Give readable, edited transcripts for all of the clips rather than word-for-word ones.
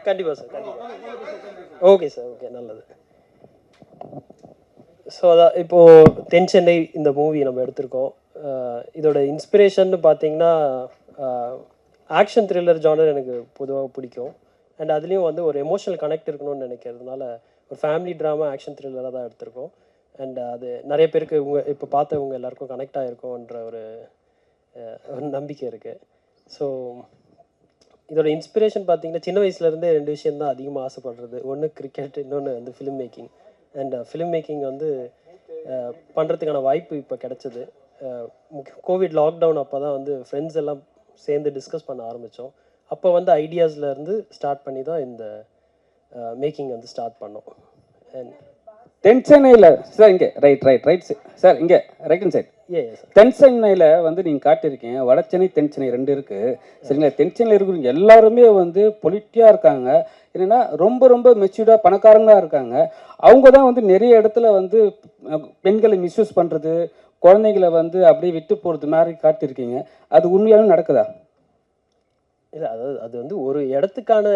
கண்டிப்பாக சார், கண்டிப்பாக. Okay sir, okay, நல்லது. ஸோ அதான் இப்போது தென் சென்னை இந்த மூவி நம்ம எடுத்திருக்கோம். இதோட இன்ஸ்பிரேஷன் பார்த்தீங்கன்னா ஆக்ஷன் த்ரில்லர் ஜானர் எனக்கு பொதுவாக பிடிக்கும். அண்ட் அதுலேயும் வந்து ஒரு எமோஷனல் கனெக்ட் இருக்கணும்னு நினைக்கிறதுனால ஒரு ஃபேமிலி ட்ராமா ஆக்ஷன் த்ரில்லராக தான் எடுத்திருக்கோம். அண்ட் அது நிறைய பேருக்கு இப்போ பார்த்தவங்க எல்லாருக்கும் கனெக்ட் ஆகிருக்கும்ன்ற ஒரு நம்பிக்கை இருக்குது. ஸோ இதோட இன்ஸ்பிரேஷன் பார்த்தீங்கன்னா சின்ன வயசுலேருந்தே 2 விஷயம் தான் அதிகமாக ஆசைப்படுறது. ஒன்று கிரிக்கெட், இன்னொன்று வந்து film making. And film making வந்து பண்ணுறதுக்கான வாய்ப்பு இப்போ கிடச்சிது. கோவிட் லாக்டவுன் அப்போ தான் வந்து ஃப்ரெண்ட்ஸ் எல்லாம் சேர்ந்து டிஸ்கஸ் பண்ண ஆரம்பித்தோம். அப்போ வந்து ஐடியாஸ்லேருந்து ஸ்டார்ட் பண்ணி தான் இந்த மேக்கிங் வந்து ஸ்டார்ட் பண்ணோம். அண்ட் தென் சென்னையில் சார் இங்கே ரைட் சார் இங்கே ரைட் ஹேண்ட் சைட் தென் சென்னையில் வந்து நீங்கள் காட்டியிருக்கீங்க. வட சென்னை தென் சென்னை 2 இருக்குது சரிங்களா. தென் சென்னையில் இருக்கிறவங்க எல்லாருமே வந்து பொலிட்டியாக இருக்காங்க. என்னென்னா ரொம்ப மெச்சூர்டாக பணக்காரங்களாக இருக்காங்க. அவங்க தான் வந்து நிறைய இடத்துல வந்து பெண்களை மிஸ்யூஸ் பண்ணுறது, குழந்தைகளை வந்து அப்படியே விட்டு போகிறது மாதிரி காட்டியிருக்கீங்க. அது உண்மையாலும் நடக்குதா? இல்லை, அதாவது அது வந்து ஒரு இடத்துக்கான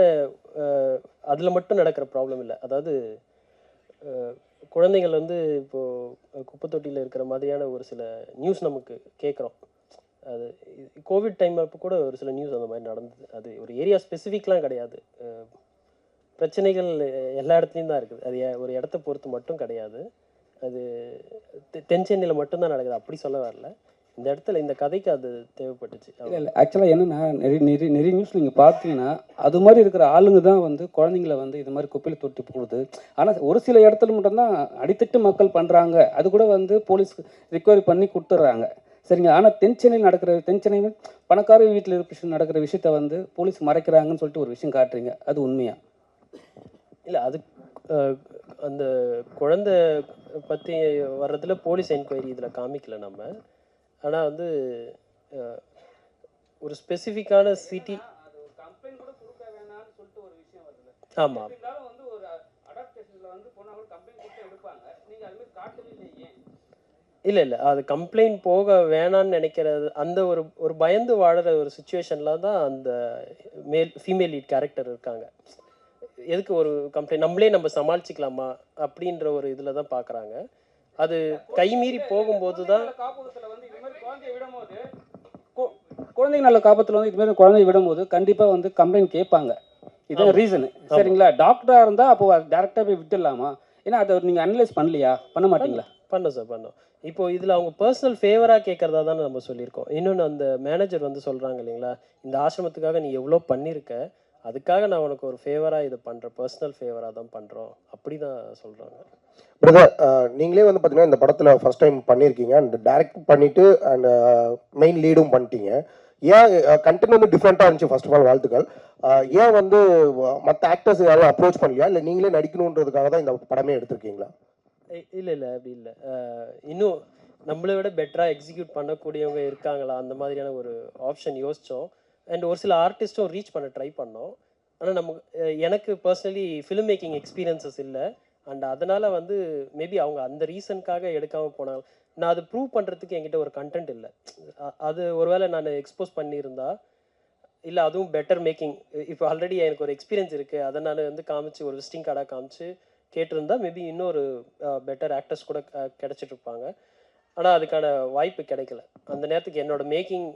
அதில் மட்டும் நடக்கிற ப்ராப்ளம் இல்லை. அதாவது குழந்தைகள் வந்து இப்போது குப்பை தொட்டியில் இருக்கிற மாதிரியான ஒரு சில நியூஸ் நமக்கு கேட்குறோம். அது கோவிட் டைம் அப்போ கூட ஒரு சில நியூஸ் அந்த மாதிரி நடந்தது. அது ஒரு ஏரியா ஸ்பெசிஃபிக்லாம் கிடையாது. பிரச்சனைகள் எல்லா இடத்துலையும் தான் இருக்குது. அது ஒரு இடத்த பொறுத்து மட்டும் கிடையாது. அது தென் சென்னையில் மட்டும்தான் நடக்குது, அப்படி சொல்ல வரல. இந்த இடத்துல இந்த கதைக்கு அது தேவைப்பட்டுச்சு. இல்லை ஆக்சுவலாக என்னென்னா நிறைய நியூஸ் நீங்கள் பார்த்தீங்கன்னா அது மாதிரி இருக்கிற ஆளுங்க தான் வந்து குழந்தைங்கள வந்து இது மாதிரி குப்பையில் தொட்டி போடுது. ஆனால் ஒரு சில இடத்துல மட்டும்தான் அடித்தட்டு மக்கள் பண்ணுறாங்க. அது கூட வந்து போலீஸ் ரிகவரி பண்ணி கொடுத்துட்றாங்க சரிங்க. ஆனால் தென் சென்னை பணக்கார வீட்டில் நடக்கிற விஷயத்த வந்து போலீஸ் மறைக்கிறாங்கன்னு சொல்லிட்டு ஒரு விஷயம் காட்டுறீங்க. அது உண்மையா? இல்லை, அது அந்த குழந்தை பற்றி வர்றதுல போலீஸ் என்கொயரி இதில் காமிக்கல நம்ம. ஆனால் வந்து ஒரு ஸ்பெசிஃபிக்கான சிட்டி ஆமாம். இல்லை அது கம்ப்ளைண்ட் போக வேணான்னு நினைக்கிறது, அந்த ஒரு பயந்து வாழற ஒரு சுச்சுவேஷனில் தான் அந்த ஃபீமேல் லீட் கேரக்டர் இருக்காங்க. எதுக்கு ஒரு கம்ப்ளைண்ட், நம்ம சமாளிச்சிக்கலாமா அப்படின்ற ஒரு இதில் தான் பார்க்குறாங்க. அது கைமீறி போகும்போது தான் குழந்தைங்க நல்ல காப்பத்தில் வந்து இது மாதிரி குழந்தைய விடும்போது கண்டிப்பாக வந்து கம்ப்ளைண்ட் கேட்பாங்க. இதான் ரீசனு சரிங்களா. டாக்டராக இருந்தால் அப்போ டேரெக்டாக போய் விட்டுடலாமா? ஏன்னா அதை நீங்கள் அனலைஸ் பண்ணலையா? பண்ண மாட்டீங்களா? பண்ணோம் சார், பண்ணோம். இப்போ இதில் அவங்க பர்சனல் ஃபேவராக கேட்குறதா தானே நம்ம சொல்லியிருக்கோம். இன்னொன்று அந்த மேனேஜர் வந்து சொல்கிறாங்க இல்லைங்களா, இந்த ஆசிரமத்துக்காக நீ எவ்வளோ பண்ணியிருக்க, அதுக்காக நான் உனக்கு ஒரு ஃபேவராக இதை பண்ணுறேன், பர்சனல் ஃபேவராக தான் பண்ணுறோம், அப்படி தான் சொல்கிறாங்க. பிரதர், நீங்களே வந்து பார்த்தீங்கன்னா இந்த படத்தில் ஃபர்ஸ்ட் டைம் பண்ணியிருக்கீங்க. அண்ட் டைரக்ட் பண்ணிவிட்டு அண்ட் மெயின் லீடும் பண்ணிட்டீங்க. ஏன் கண்டென்ட் வந்து டிஃப்ரெண்ட்டாக இருந்துச்சு? ஃபர்ஸ்ட் ஆஃப் ஆல் வாழ்த்துக்கள். ஏன் வந்து மற்ற ஆக்டர்ஸ் யாரும் அப்ரோச் பண்ணலையா, இல்லை நீங்களே நடிக்கணுன்றதுக்காக தான் இந்த படமே எடுத்திருக்கீங்களா? இல்லை அப்படி இல்லை. இன்னும் நம்மளை விட பெட்டராக எக்ஸிக்யூட் பண்ணக்கூடியவங்க இருக்காங்களா, அந்த மாதிரியான ஒரு ஆப்ஷன் யோசித்தோம். அண்ட் ஒரு சில ஆர்டிஸ்ட்டும் ரீச் பண்ண ட்ரை பண்ணோம். ஆனால் எனக்கு பர்சனலி ஃபிலிம் மேக்கிங் எக்ஸ்பீரியன்சஸ் இல்லை. அண்ட் அதனால் வந்து மேபி அவங்க அந்த ரீசனுக்காக எடுக்காமல் போனாங்க. நான் அது ப்ரூவ் பண்ணுறதுக்கு என்கிட்ட ஒரு கண்டென்ட் இல்லை. அது ஒருவேளை நான் எக்ஸ்போஸ் பண்ணியிருந்தா, இல்லை அதுவும் பெட்டர் மேக்கிங், இப்போ ஆல்ரெடி எனக்கு ஒரு எக்ஸ்பீரியன்ஸ் இருக்குது, அதை நான் வந்து காமிச்சு ஒரு விசிட்டிங் கார்டாக காமிச்சு கேட்டிருந்தா மேபி இன்னொரு பெட்டர் ஆக்டர்ஸ் கூட கிடச்சிட்ருப்பாங்க. ஆனால் அதுக்கான வாய்ப்பு கிடைக்கல. அந்த நேரத்துக்கு என்னோட மேக்கிங்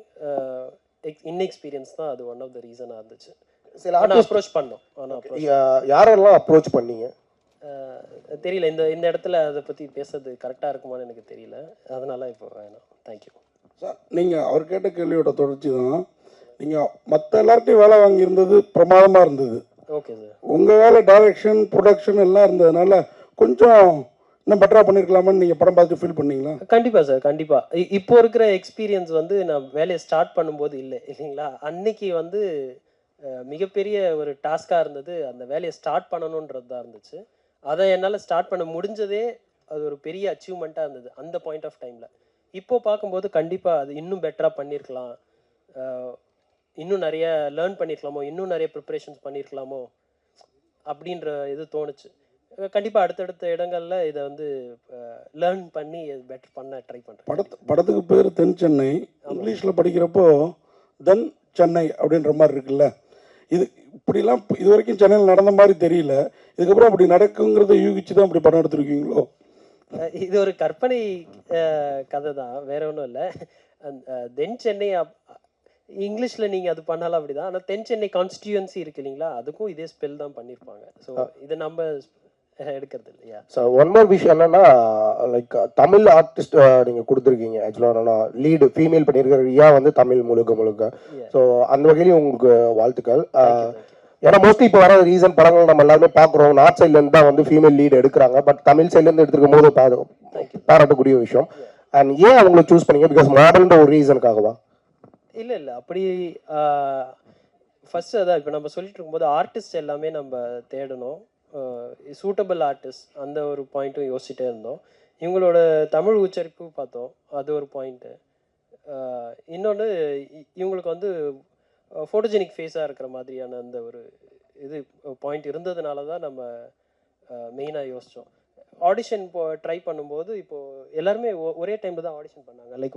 இன்எக்ஸ்பீரியன்ஸ் தான் அது ஒன் ஆஃப் த ரீசனாக இருந்துச்சு. அப்ரோச் பண்ணோம். ஆனால் யாரெல்லாம் அப்ரோச் பண்ணீங்க தெரியல. இந்த இடத்துல அதை பற்றி பேசுறது கரெக்டாக இருக்குமான்னு எனக்கு தெரியல. அதனால இப்போ வேணாம். Thank you sir. நீங்கள் அவர் கேட்ட கேள்வியோட தொடர்ச்சி தான். நீங்கள் மற்ற எல்லார்ட்டையும் வேலை வாங்கியிருந்தது பிரமாதமாக இருந்தது. Okay sir. உங்கள் வேலை டைரக்ஷன், ப்ரொடக்ஷன் எல்லாம் இருந்ததுனால கொஞ்சம் இன்னும் பெட்டராக பண்ணியிருக்கலாமான்னு நீங்கள் படம் பார்த்துட்டு ஃபீல் பண்ணீங்களா? கண்டிப்பாக சார், கண்டிப்பாக. இப்போ இருக்கிற எக்ஸ்பீரியன்ஸ் வந்து நான் வேலையை ஸ்டார்ட் பண்ணும்போது இல்லைங்களா. அன்னைக்கு வந்து மிகப்பெரிய ஒரு டாஸ்காக இருந்தது, அந்த வேலையை ஸ்டார்ட் பண்ணணுன்றது தான் இருந்துச்சு. அதை என்னால் ஸ்டார்ட் பண்ண முடிஞ்சதே அது ஒரு பெரிய அச்சீவ்மெண்ட்டாக இருந்தது அந்த பாயிண்ட் ஆஃப் டைமில். இப்போது பார்க்கும்போது கண்டிப்பாக அது இன்னும் பெட்டராக பண்ணியிருக்கலாம், இன்னும் நிறைய லேர்ன் பண்ணியிருக்கலாமோ, இன்னும் நிறைய ப்ரிப்பரேஷன்ஸ் பண்ணியிருக்கலாமோ அப்படின்ற இது தோணுச்சு. கண்டிப்பாக அடுத்தடுத்த இடங்களில் இதை வந்து லேர்ன் பண்ணி பெட்டர் பண்ண ட்ரை பண்ணுறேன். படத்துக்கு பேர் தென் சென்னை. இங்கிலீஷில் படிக்கிறப்போ தென் சென்னை அப்படின்ற மாதிரி இருக்குல்ல. இது இப்படிலாம் இது வரைக்கும் சென்னையில் நடந்த மாதிரி தெரியல. இதுக்கப்புறம் அப்படி நடக்குங்கிறத யூகிச்சு தான் அப்படி படம் எடுத்திருக்கீங்களோ? இது ஒரு கற்பனை கதை தான், வேற ஒன்றும் இல்லை. தென் சென்னை இங்கிலீஷில் நீங்கள் அது பண்ணாலும் அப்படிதான். ஆனால் தென் சென்னை கான்ஸ்டியூன்சி இருக்கு இல்லைங்களா, அதுக்கும் இதே ஸ்பெல் தான் பண்ணியிருப்பாங்க. ஸோ இதை நம்ம எடுக்கிறது இல்லையா. ஸோ ஒன் மோர் விஷயம் என்னன்னா, லைக் தமிழ் ஆர்டிஸ்ட் நீங்கள் கொடுத்துருக்கீங்க. ஆக்சுவலாக என்னன்னா லீடு ஃபீமேல் பண்ணியிருக்கிற ரியா வந்து தமிழ் முழுக்க. ஸோ அந்த வகையிலையும் உங்களுக்கு வாழ்த்துக்கள். ஏன்னா மோஸ்ட்லி இப்போ வர ரீசன் படங்கள் நம்ம எல்லாருமே பார்க்குறோம், நார்த் சைட்லேருந்து தான் வந்து ஃபீமேல் லீடு எடுக்கிறாங்க. பட் தமிழ் சைட்லேருந்து எடுத்துருக்கும் போது பாராட்டக்கூடிய விஷயம். அண்ட் ஏன் அவங்களை சூஸ் பண்ணீங்க? பிகாஸ் மாடல்ன்ற ஒரு ரீசனுக்காகவா? இல்லை அப்படி ஃபர்ஸ்ட் அதான் இப்போ நம்ம சொல்லிட்டு இருக்கும்போது ஆர்டிஸ்ட் எல்லாமே நம்ம தேடணும், சூட்டபிள் ஆர்டிஸ்ட், அந்த ஒரு பாயிண்ட்டும் யோசிச்சுட்டே இருந்தோம். இவங்களோட தமிழ் உச்சரிப்பு பார்த்தோம், அது ஒரு பாயிண்ட்டு. இன்னொன்று இவங்களுக்கு வந்து ஃபோட்டோஜெனிக் ஃபேஸாக இருக்கிற மாதிரியான அந்த ஒரு இது பாயிண்ட் இருந்ததுனால தான் நம்ம மெயினாக யோசித்தோம். ஆடிஷன் ட்ரை பண்ணும்போது இப்போது எல்லாருமே ஒரே டைமில் தான் ஆடிஷன் பண்ணாங்க. Like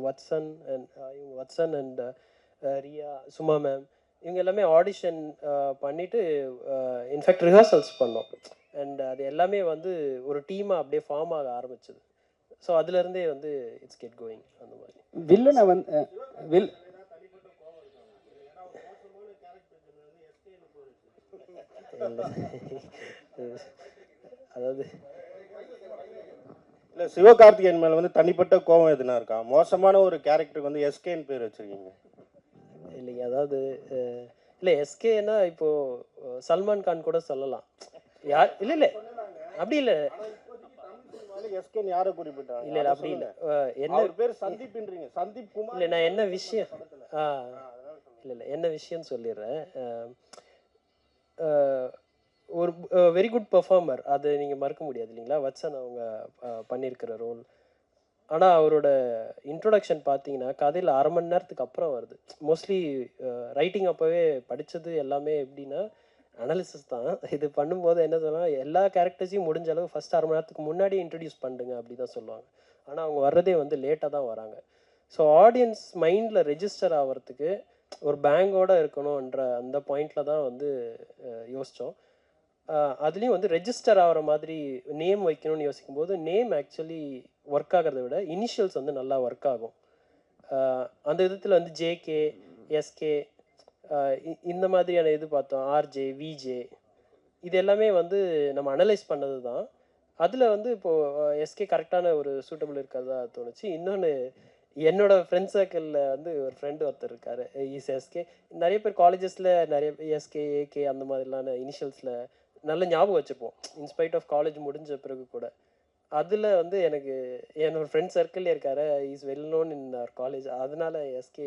Vatsan and Riya, Suma ma'am, இவங்க எல்லாமே ஆடிஷன் பண்ணிவிட்டு இன்ஃபேக்ட் ரிஹர்சல்ஸ் பண்ணோம். அண்ட் அது எல்லாமே வந்து ஒரு டீமாக அப்படியே ஃபார்ம் ஆக ஆரம்பிச்சது. ஸோ அதுலேருந்தே வந்து இட்ஸ் கெட் கோயிங். அந்த மாதிரி வில்லனை வந்து அதாவது இல்லை, சிவகார்த்திகேயன் மேலே வந்து தனிப்பட்ட கோபம் எதுனா இருக்கா? மோசமான ஒரு கேரக்டருக்கு வந்து எஸ்கேன்னு பேர் வச்சுருக்கீங்க. இல்லைங்க, அதாவது இல்லை எஸ்கேன்னா இப்போது சல்மான் கான் கூட சொல்லலாம். யார் இல்லை அப்படி இல்லை, எஸ்கேன்னு யாரை குறிப்பிட்டாங்க? இல்லை அப்படி இல்லை. என்ன பேர் சந்தீப்ன்றீங்க, சந்தீப் குமார். இல்லை நான் என்ன விஷயம் இல்லை என்ன விஷயம்னு சொல்லிடுறேன். ஒரு வெரி குட் பெர்ஃபார்மர், அது நீங்கள் மறக்க முடியாது இல்லைங்களா. வத்சன் அவங்க பண்ணியிருக்கிற ரோல். ஆனால் அவரோட இன்ட்ரொடக்ஷன் பார்த்தீங்கன்னா கதையில் அரை மணி நேரத்துக்கு அப்புறம் வருது. மோஸ்ட்லி ரைட்டிங் அப்போவே படித்தது எல்லாமே எப்படின்னா அனாலிசிஸ் தான். இது பண்ணும்போது என்ன சொல்லலாம், எல்லா கேரக்டர்ஸையும் முடிஞ்ச அளவு ஃபஸ்ட் அரை மணி நேரத்துக்கு முன்னாடியே இன்ட்ரடியூஸ் பண்ணுங்க அப்படி தான் சொல்லுவாங்க. ஆனால் அவங்க வர்றதே வந்து லேட்டாக தான் வராங்க. ஸோ ஆடியன்ஸ் மைண்டில் ரெஜிஸ்டர் ஆகிறதுக்கு ஒரு பேங்கோடு இருக்கணுன்ற அந்த பாயிண்டில் தான் வந்து யோசித்தோம். அதுலேயும் வந்து ரெஜிஸ்டர் ஆகிற மாதிரி நேம் வைக்கணும்னு யோசிக்கும்போது நேம் ஆக்சுவலி ஒர்க் ஆகிறத விட இனிஷியல்ஸ் வந்து நல்லா ஒர்க் ஆகும். அந்த விதத்தில் வந்து ஜேகே, எஸ்கே, இந்த மாதிரியான இது பார்த்தோம். ஆர்ஜே, விஜே, இது எல்லாமே வந்து நம்ம அனலைஸ் பண்ணது தான். அதில் வந்து இப்போது எஸ்கே கரெக்டான ஒரு சூட்டபிள் இருக்கிறதா தோணுச்சு. இன்னொன்று என்னோட ஃப்ரெண்ட் சர்க்கிளில் வந்து ஒரு ஃப்ரெண்டு ஒருத்தர் இருக்கார், இஸ் எஸ்கே. நிறைய பேர் காலேஜஸில் நிறைய எஸ்கே, ஏகே அந்த மாதிரிலான இனிஷியல்ஸில் நல்ல ஞாபகம் வச்சுப்போம், இன்ஸ்பைட் ஆஃப் காலேஜ் முடிஞ்ச பிறகு கூட. அதில் வந்து எனக்கு என்னோட ஃப்ரெண்ட் சர்க்கிள்லேயே இருக்காரு, is well known in our college, அதனால எஸ்கே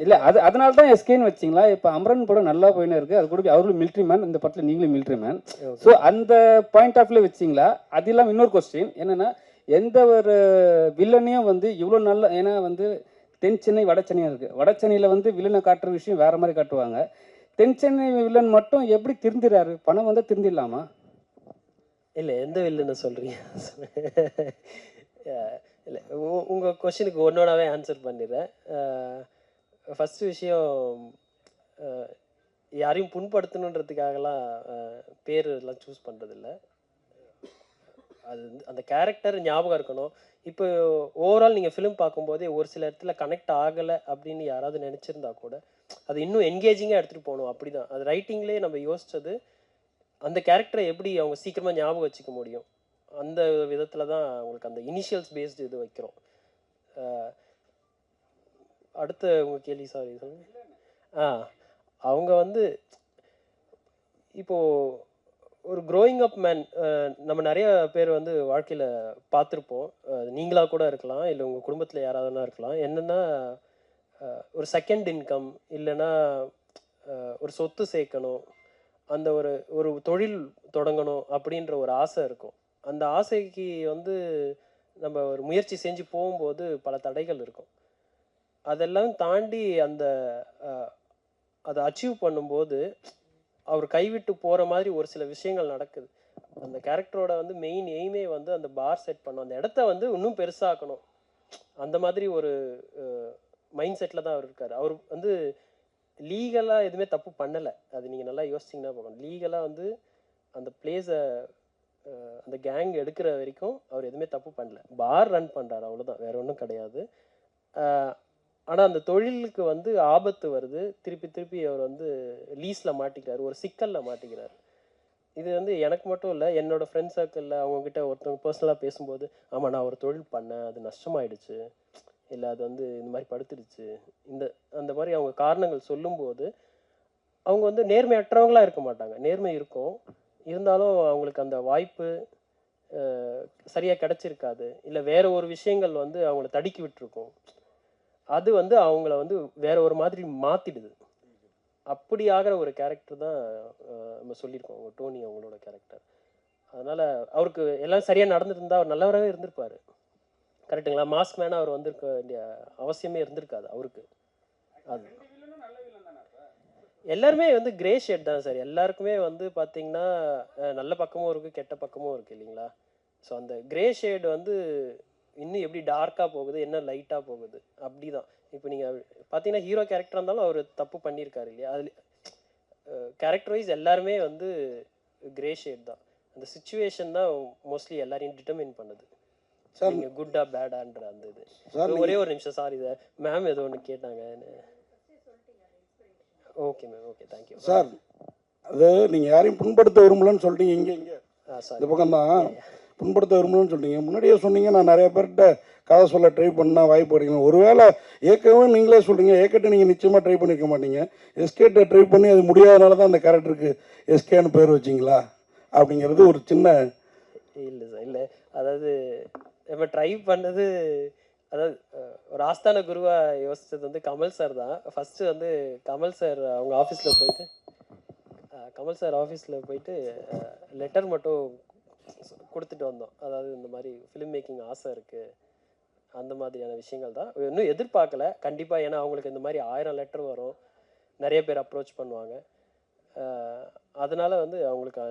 இல்லை அதனால தான் எஸ்கேன்னு வச்சிங்களா? இப்போ அமரன் படம் நல்லா போயின்னு இருக்குது, அது கூட அவரும் மிலிட்ரி மேன், இந்த படத்தில் நீங்களும் மிலிட்ரி மேன். ஸோ அந்த பாயிண்ட் ஆஃப் வியூ வச்சிங்களா? அது இல்லாமல் இன்னொரு கொஸ்டின் என்னென்னா, எந்த ஒரு வில்லனையும் வந்து இவ்வளோ நல்ல, ஏன்னா வந்து தென் சென்னை வட சென்னையாக இருக்குது. வட சென்னையில் வந்து வில்லனை காட்டுற விஷயம் வேறு மாதிரி காட்டுவாங்க. தென் சென்னை வில்லன் மட்டும் எப்படி திருந்திறாரு? பணம் வந்து திருந்திடலாமா? இல்லை எந்த வில்லுன்னு சொல்கிறீங்க? இல்லை உங்கள் கொஷினுக்கு ஒன்றோடாவே ஆன்சர் பண்ணிடுறேன். ஃபஸ்ட்டு விஷயம், யாரையும் புண்படுத்தணுன்றதுக்காகலாம் பேர் எல்லாம் சூஸ் பண்ணுறதில்ல. அது அந்த கேரக்டர் ஞாபகம் இருக்கணும். இப்போ ஓவரால் நீங்கள் ஃபிலிம் பார்க்கும்போதே ஒரு சில இடத்துல கனெக்ட் ஆகலை அப்படின்னு யாராவது நினச்சிருந்தா கூட அது இன்னும் என்கேஜிங்காக எடுத்துகிட்டு போகணும். அப்படி தான் அது ரைட்டிங்லேயே நம்ம யோசித்தது, அந்த கேரக்டரை எப்படி அவங்க சீக்கிரமாக ஞாபகம் வச்சுக்க முடியும், அந்த விதத்தில் தான் அவங்களுக்கு அந்த இனிஷியல்ஸ் பேஸ்டு இது வைக்கிறோம். அடுத்த உங்கள் கேள்வி சாரி சொல்லுங்க. அவங்க வந்து இப்போது ஒரு க்ரோயிங் அப் மேன், நம்ம நிறைய பேர் வந்து வாழ்க்கையில் பார்த்துருப்போம். நீங்களாக கூட இருக்கலாம், இல்லை உங்கள் குடும்பத்தில் யாராவதுனா இருக்கலாம். என்னென்னா ஒரு செகண்ட் இன்கம், இல்லைன்னா ஒரு சொத்து சேர்க்கணும், அந்த ஒரு ஒரு தொழில் தொடங்கணும் அப்படின்ற ஒரு ஆசை இருக்கும். அந்த ஆசைக்கு வந்து நம்ம ஒரு முயற்சி செஞ்சு போகும்போது பல தடைகள் இருக்கும். அதெல்லாம் தாண்டி அதை அச்சீவ் பண்ணும்போது அவர் கைவிட்டு போகிற மாதிரி ஒரு சில விஷயங்கள் நடக்குது. அந்த கேரக்டரோட வந்து மெயின் எய்மே வந்து அந்த பார் செட் பண்ணும், அந்த இடத்த வந்து இன்னும் பெருசாக்கணும், அந்த மாதிரி ஒரு மைண்ட் செட்டில் தான் அவர் இருக்கார். அவர் வந்து லீகலாக எதுவுமே தப்பு பண்ணலை. அது நீங்கள் நல்லா யோசிச்சிங்கன்னா பார்க்கணும். லீகலாக வந்து அந்த பிளேஸை அந்த கேங் எடுக்கிற வரைக்கும் அவர் எதுவுமே தப்பு பண்ணல. பார் ரன் பண்ணுறாரு, அவ்வளோதான், வேற ஒன்றும் கிடையாது. ஆனால் அந்த தொழிலுக்கு வந்து ஆபத்து வருது. திருப்பி திருப்பி அவர் வந்து லீஸில் மாட்டிக்கிறார், ஒரு சிக்கலில் மாட்டிக்கிறார். இது வந்து எனக்கு மட்டும் இல்லை, என்னோடய ஃப்ரெண்ட் சர்க்கிளில் அவங்கக்கிட்ட ஒருத்தவங்க பர்சனலாக பேசும்போது, ஆமாம் நான் ஒரு தொழில் பண்ணேன், அது நஷ்டமாயிடுச்சு, இல்லை அது வந்து இந்த மாதிரி படுத்துடுச்சு, அந்த மாதிரி அவங்க காரணங்கள் சொல்லும்போது அவங்க வந்து நேர்மையற்றவங்களாக இருக்க மாட்டாங்க. நேர்மை இருக்கும், இருந்தாலும் அவங்களுக்கு அந்த வாய்ப்பு சரியாக கிடச்சிருக்காது, இல்லை வேற ஒரு விஷயங்கள் வந்து அவங்கள தடுக்கி விட்டுருக்கும். அது வந்து அவங்கள வந்து வேற ஒரு மாதிரி மாற்றிடுது. அப்படி ஆகிற ஒரு கேரக்டர் தான் நம்ம சொல்லியிருக்கோம், அவங்க டோனி அவங்களோட கேரக்டர். அதனால் அவருக்கு எல்லாம் சரியாக நடந்துருந்தா அவர் நல்லவராகவே இருந்திருப்பார். கரெக்டுங்களா? மாஸ்க் மேனாக அவர் வந்திருக்க வேண்டிய அவசியமே இருந்திருக்காது அவருக்கு. அது எல்லாருமே வந்து கிரே ஷேட் தான் சார். எல்லாருக்குமே வந்து பார்த்தீங்கன்னா நல்ல பக்கமும் இருக்குது, கெட்ட பக்கமும் இருக்குது இல்லைங்களா? ஸோ அந்த கிரே ஷேடு வந்து இன்னும் எப்படி டார்க்காக போகுது, என்ன லைட்டாக போகுது, அப்படி தான். இப்போ நீங்கள் பார்த்தீங்கன்னா ஹீரோ கேரக்டராக இருந்தாலும் அவர் தப்பு பண்ணியிருக்காரு இல்லையா? அதில் கேரக்டர் வைஸ் எல்லாருமே வந்து கிரே ஷேட் தான். அந்த சுச்சுவேஷன் தான் மோஸ்ட்லி எல்லாரையும் டிட்டர்மின் பண்ணுது. சார் நீங்கள் குட்டா பேடான்ற அந்த இது. ஒரே ஒரு நிமிஷம் சார், இதை மேம் ஏதோ ஒன்று கேட்டாங்க. Okay ma'am, okay, thank you sir. அது நீங்கள் யாரையும் புண்படுத்த விரும்பலன்னு சொல்லிட்டீங்க. இங்கே இந்த பக்கம் தான் புண்படுத்த விரும்பலன்னு சொல்லிட்டீங்க. முன்னாடியே சொன்னீங்க நான் நிறைய பேர்கிட்ட கதை சொல்ல ட்ரை பண்ணால் வாய்ப்பு கிடைக்கணும். ஒருவேளை ஏற்கனவே நீங்களே சொல்கிறீங்க, ஏற்கட்ட நீங்கள் நிச்சயமாக ட்ரை பண்ணியிருக்க மாட்டீங்க. எஸ்கேட்டை ட்ரை பண்ணி அது முடியாதனால தான் அந்த கேரக்டருக்கு எஸ்கேன்னு பேர் வச்சிங்களா அப்படிங்கிறது ஒரு சின்ன. இல்லை சார், இல்லை, அதாவது நம்ம ட்ரை பண்ணது, அதாவது ஒரு ஆஸ்தான குருவாக யோசித்தது வந்து கமல் சார் தான். ஃபஸ்ட்டு வந்து கமல் சார் அவங்க ஆஃபீஸில் போயிட்டு லெட்டர் மட்டும் கொடுத்துட்டு வந்தோம். அதாவது இந்த மாதிரி ஃபிலிம் மேக்கிங் ஆசை இருக்குது, அந்த மாதிரியான விஷயங்கள் தான். இன்னும் எதிர்பார்க்கல கண்டிப்பாக, ஏன்னா அவங்களுக்கு இந்த மாதிரி 1000 லெட்டர் வரும், நிறைய பேர் அப்ரோச் பண்ணுவாங்க. அதனால் வந்து அவங்களுக்கு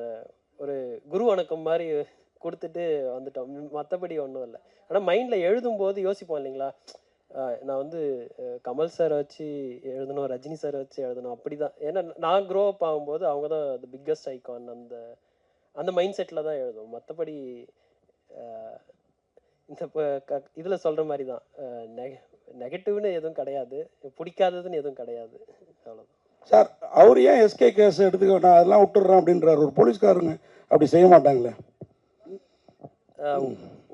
ஒரு குரு வணக்கம் மாதிரி கொடுத்துட்டு வந்துட்டோம். மற்றபடி ஒன்றும் இல்லை. ஆனால் மைண்டில் எழுதும்போது யோசிப்போம் இல்லைங்களா, நான் வந்து கமல் சாரை வச்சு எழுதணும், ரஜினி சாரை வச்சு எழுதணும், அப்படி தான். ஏன்னா நான் க்ரோ அப் ஆகும்போது அவங்க தான் த பிக்கஸ்ட் ஐகான். அந்த மைண்ட் செட்டில் தான் எழுதும். மற்றபடி இந்த இதில் சொல்கிற மாதிரி தான், நெகட்டிவ்னு எதுவும் கிடையாது, பிடிக்காததுன்னு எதுவும் கிடையாது, அவ்வளோதான். சார் அவர் ஏன் எஸ்கே கேஸ் எடுத்துக்க நான் அதெல்லாம் விட்டுடுறேன் அப்படின்றார். ஒரு போலீஸ்காரங்க அப்படி செய்ய மாட்டாங்களே?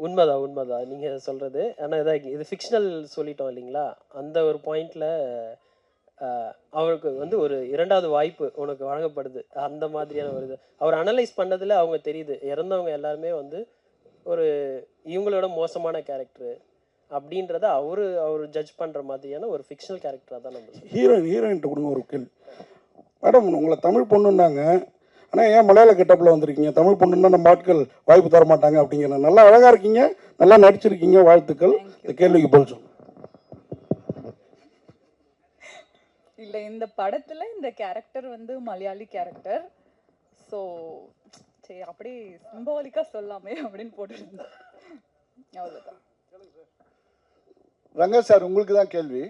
உண்மைதான் நீங்கள் சொல்கிறது. ஆனால் இது ஃபிக்ஷனல் சொல்லிட்டோம் இல்லைங்களா, அந்த ஒரு பாயிண்டில் அவருக்கு வந்து ஒரு 2வது வாய்ப்பு உனக்கு வழங்கப்படுது, அந்த மாதிரியான ஒரு இது அவர் அனலைஸ் பண்ணதில் அவங்க தெரியுது. இறந்தவங்க எல்லாருமே வந்து ஒரு இவங்களோட மோசமான கேரக்டரு அப்படின்றத அவர் ஜட்ஜ் பண்ணுற மாதிரியான ஒரு ஃபிக்ஷனல் கேரக்டராக தான் நம்ம. ஹீரோயின்ட்டு கொடுங்க ஒரு கேள்வி. மேடம், உங்களை தமிழ் பொண்ணுன்னாங்க, ஆனால் ஏன் மலையாள கெட்டப்பில் வந்திருக்கீங்க? தமிழ் பொண்ணுன்னா நம்ம ஆட்கள் வாய்ப்பு தர மாட்டாங்க அப்படிங்கிற. நல்லா அழகாக இருக்கீங்க, நல்லா நடிச்சிருக்கீங்க, வாழ்த்துக்கள். இந்த கேள்விக்கு பதில் சொல்லுங்க. இல்லை, இந்த படத்தில் இந்த கேரக்டர் வந்து மலையாளி கேரக்டர். ஸோ சரி, அப்படி சிம்பாலிக்காக சொல்லாமே அப்படின்னு போட்டுருந்தேன், அவ்வளோதான். ரங்கா சார், உங்களுக்கு தான் கேள்வி.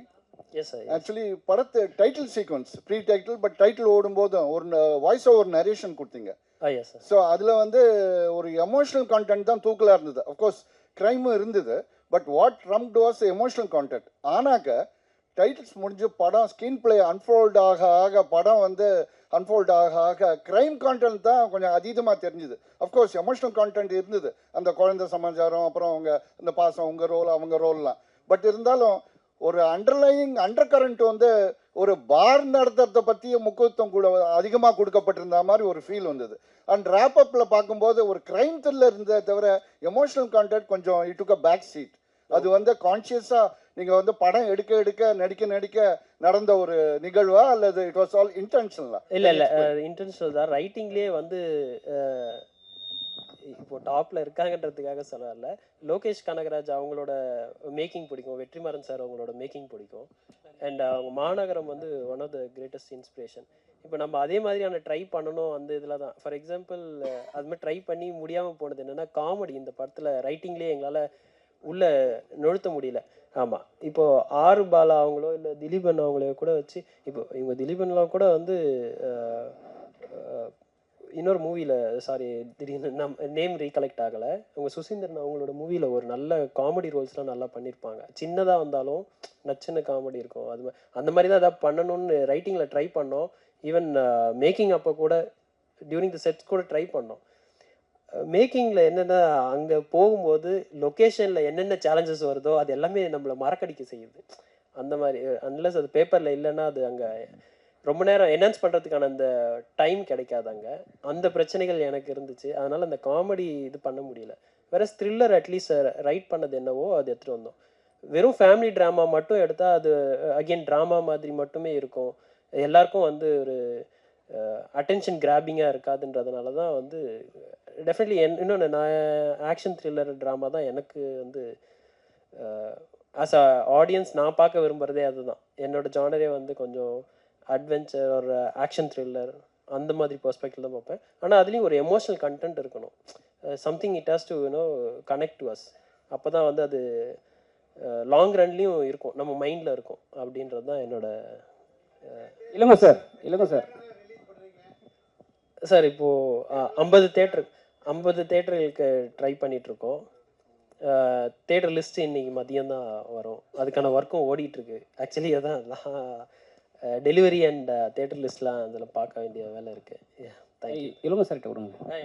Yes sir. ஆக்சுவலி படத்து title sequence pre title, but title ஓடும்போதும் ஒரு வாய்ஸ் ஓவர் நரேஷன் கொடுத்தீங்க. Yes sir. ஸோ அதில் வந்து ஒரு எமோஷனல் கான்டென்ட் தான் தூக்கலாக இருந்தது. அஃப்கோர்ஸ் க்ரைமும் இருந்தது, but what trumped was emotional content. ஆனாக்க டைட்டில்ஸ் முடிஞ்சு படம் ஸ்க்ரீன் பிளே அன்ஃபோல்ட் ஆக படம் வந்து அன்ஃபோல்ட் ஆக க்ரைம் கான்டென்ட் தான் கொஞ்சம் அதீதமாக தெரிஞ்சுது. அஃப்கோர்ஸ் எமோஷனல் கான்டென்ட் இருந்தது, அந்த குழந்தை சமாச்சாரம், அப்புறம் அவங்க இந்த பாசம், உங்கள் ரோல் அவங்க ரோல்லாம். பட் இருந்தாலும் ஒரு அண்டர் கரண்ட் வந்து ஒரு பார் நடத்துறதை பற்றிய முக்கியத்துவம் கூட அதிகமாக கொடுக்கப்பட்டிருந்த மாதிரி ஒரு ஃபீல் வந்தது. அண்ட் ரேப் அப்பில் பார்க்கும்போது ஒரு க்ரைம் த்ரில்லர் இருந்ததை தவிர எமோஷனல் கான்டென்ட் கொஞ்சம் it took a back seat. அது வந்து கான்ஷியஸாக நீங்கள் வந்து படம் எடுக்க நடிக்க நடந்த ஒரு நிகழ்வா, அல்லது இட் வாஸ் ஆல் இன்டென்ஷனலா? இல்லை இன்டென்ஷனல் தான். ரைட்டிங்லேயே வந்து இப்போ டாப்பில் இருக்காங்கன்றதுக்காக சொல்லல. லோகேஷ் கனகராஜ் அவங்களோட மேக்கிங் பிடிக்கும், வெற்றிமாறன் சார் அவங்களோட மேக்கிங் பிடிக்கும். அண்ட் அவங்க மாநகரம் வந்து one of the greatest inspiration. இப்போ நம்ம அதே மாதிரியான ட்ரை பண்ணணும் அந்த இதில் தான். ஃபார் எக்ஸாம்பிள் அதுமாதிரி ட்ரை பண்ணி முடியாமல் போனது என்னென்னா காமெடி. இந்த படத்தில் ரைட்டிங்லேயே எங்களால் உள்ளே நுழுத்த முடியல. ஆமாம். இப்போது ஆர் பாலா அவங்களோ இல்லை திலீபன் அவங்களையோ கூட வச்சு, இப்போ இவங்க திலீபன்லாம் கூட வந்து இன்னொரு மூவியில், சாரி திடீர்னு நேம் ரீகலெக்ட் ஆகலை, அவங்க சுசீந்திரன் அவங்களோட மூவியில் ஒரு நல்ல காமெடி ரோல்ஸ்லாம் நல்லா பண்ணியிருப்பாங்க. சின்னதாக வந்தாலும் நச்சுன்னு காமெடி இருக்கும். அந்த மாதிரி தான் எதாவது பண்ணணும்னு ரைட்டிங்கில் ட்ரை பண்ணோம். ஈவன் மேக்கிங் அப்போ கூட டியூரிங் த செட்ஸ் கூட ட்ரை பண்ணோம். மேக்கிங்கில் என்னென்னா, அங்கே போகும்போது லொக்கேஷனில் என்னென்ன சேலஞ்சஸ் வருதோ அது எல்லாமே நம்மளை மறக்கடிக்க செய்யுது. அந்த மாதிரி அன்லஸ் அது பேப்பரில் இல்லைன்னா அது அங்கே ரொம்ப நேரம் என்ஹான்ஸ் பண்ணுறதுக்கான அந்த டைம் கிடைக்காது. அங்கே அந்த பிரச்சனைகள் எனக்கு இருந்துச்சு. அதனால் அந்த காமெடி இது பண்ண முடியல. வேற த்ரில்லர் அட்லீஸ்ட் ரைட் பண்ணது என்னவோ அது எடுத்துகிட்டு வந்தோம். வெறும் ஃபேமிலி ட்ராமா மட்டும் எடுத்தால் அது அகெயின் ட்ராமா மாதிரி மட்டுமே இருக்கும். எல்லாருக்கும் வந்து ஒரு அட்டென்ஷன் கிராபிங்காக இருக்காதுன்றதுனால தான் வந்து டெஃபினெட்லி இன்னொன்று, நான் ஆக்ஷன் த்ரில்லர் ட்ராமா தான் எனக்கு வந்து ஆஸ் அ ஆடியன்ஸ் நான் பார்க்க விரும்புகிறதே அதுதான். என்னோடய ஜானரே வந்து கொஞ்சம் அட்வென்ச்சர் ஒரு ஆக்ஷன் த்ரில்லர் அந்த மாதிரி பெர்ஸ்பெக்டிவ் தான் பார்ப்பேன். ஆனால் அதுலேயும் ஒரு எமோஷனல் கண்டென்ட் இருக்கணும். Something it has to connect to us. அப்போ தான் வந்து அது லாங் ரன்லேயும் இருக்கும், நம்ம மைண்டில் இருக்கும். அப்படின்றது தான் என்னோட. இல்லைங்க சார் சார் இப்போது 50 தேட்டர்களுக்கு ட்ரை பண்ணிகிட்ருக்கோம். தேட்டர் லிஸ்ட்டு இன்றைக்கி மதியம் தான் வரும். அதுக்கான ஒர்க்கும் ஓடிட்டுருக்கு. ஆக்சுவலி அதான் டெலிவரி அண்ட் தேட்டர் லிஸ்ட்லாம் அதில் பார்க்க வேண்டிய வேலை இருக்குது. தேங்க்யூ. இல்லைங்க சார்கிட்ட விடுங்க.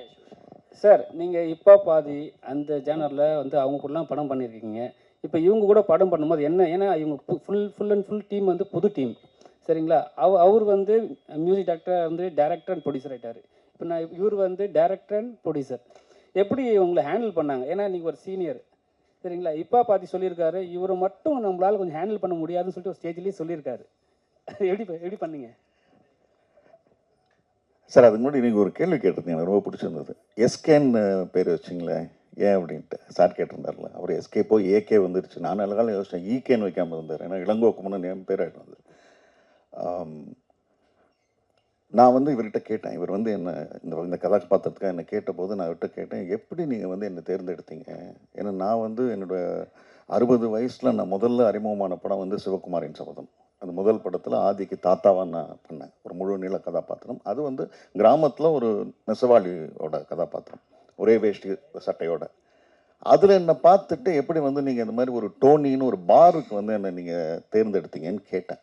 சார், நீங்கள் இப்போ பாதி அந்த ஜேனரில் வந்து அவங்க கூடலாம் படம் பண்ணியிருக்கீங்க. இப்போ இவங்க கூட படம் பண்ணும்போது என்ன, ஏன்னா இவங்க ஃபுல் அண்ட் ஃபுல் டீம் வந்து புது டீம், சரிங்களா? அவர் வந்து மியூசிக் டைரக்டர் வந்து டைரக்டர் அண்ட் ப்ரொடியூசர் ஆகிட்டார். இப்போ இவர் வந்து டைரக்டர் அண்ட் ப்ரொடியூசர். எப்படி உங்களை ஹேண்டில் பண்ணாங்க? ஏன்னா நீங்கள் ஒரு சீனியர், சரிங்களா? இப்போ பார்த்து சொல்லியிருக்காரு, இவரை மட்டும் நம்மளால் கொஞ்சம் ஹேண்டில் பண்ண முடியாதுன்னு சொல்லிட்டு ஒரு ஸ்டேஜ்லேயே சொல்லியிருக்காரு. எப்படி பண்ணீங்க சார்? அதுக்கு முன்னாடி நீங்கள் ஒரு கேள்வி கேட்டிருந்தீங்க, எனக்கு ரொம்ப பிடிச்சிருந்தது. எஸ்கேன்னு பேர் வச்சிங்களேன் ஏன் அப்படின்ட்டு சார் கேட்டிருந்தார்ல. அவர் எஸ்கே போய் ஏகே வந்துருச்சு. நான் நல்ல காலம் யோசிச்சேன் ஈகேன்னு வைக்காமல் இருந்தார். ஏன்னா இளங்கோக்குமன்னு என் பேர் ஆகிட்டு வந்தது. நான் வந்து இவர்கிட்ட கேட்டேன். இவர் வந்து என்ன இந்த கதாபாத்திரத்துக்காக என்னை கேட்டபோது நான் இவர்கிட்ட கேட்டேன், எப்படி நீங்கள் வந்து என்னை தேர்ந்தெடுத்தீங்க? ஏன்னா நான் வந்து என்னோடய 60 வயசில் நான் முதல்ல அறிமுகமான படம் வந்து சிவகுமாரின் சபதம். அந்த முதல் படத்தில் ஆதிக்கு தாத்தாவாக நான் பண்ணேன், ஒரு முழு நீள கதாபாத்திரம். அது வந்து கிராமத்தில் ஒரு நெசவாளியோட கதாபாத்திரம், ஒரே வேஷ்டி சட்டையோட. அதில் என்னை பார்த்துட்டு எப்படி வந்து நீங்கள் இந்த மாதிரி ஒரு டோனின்னு ஒரு பாருக்கு வந்து என்னை நீங்கள் தேர்ந்தெடுத்தீங்கன்னு கேட்டேன்.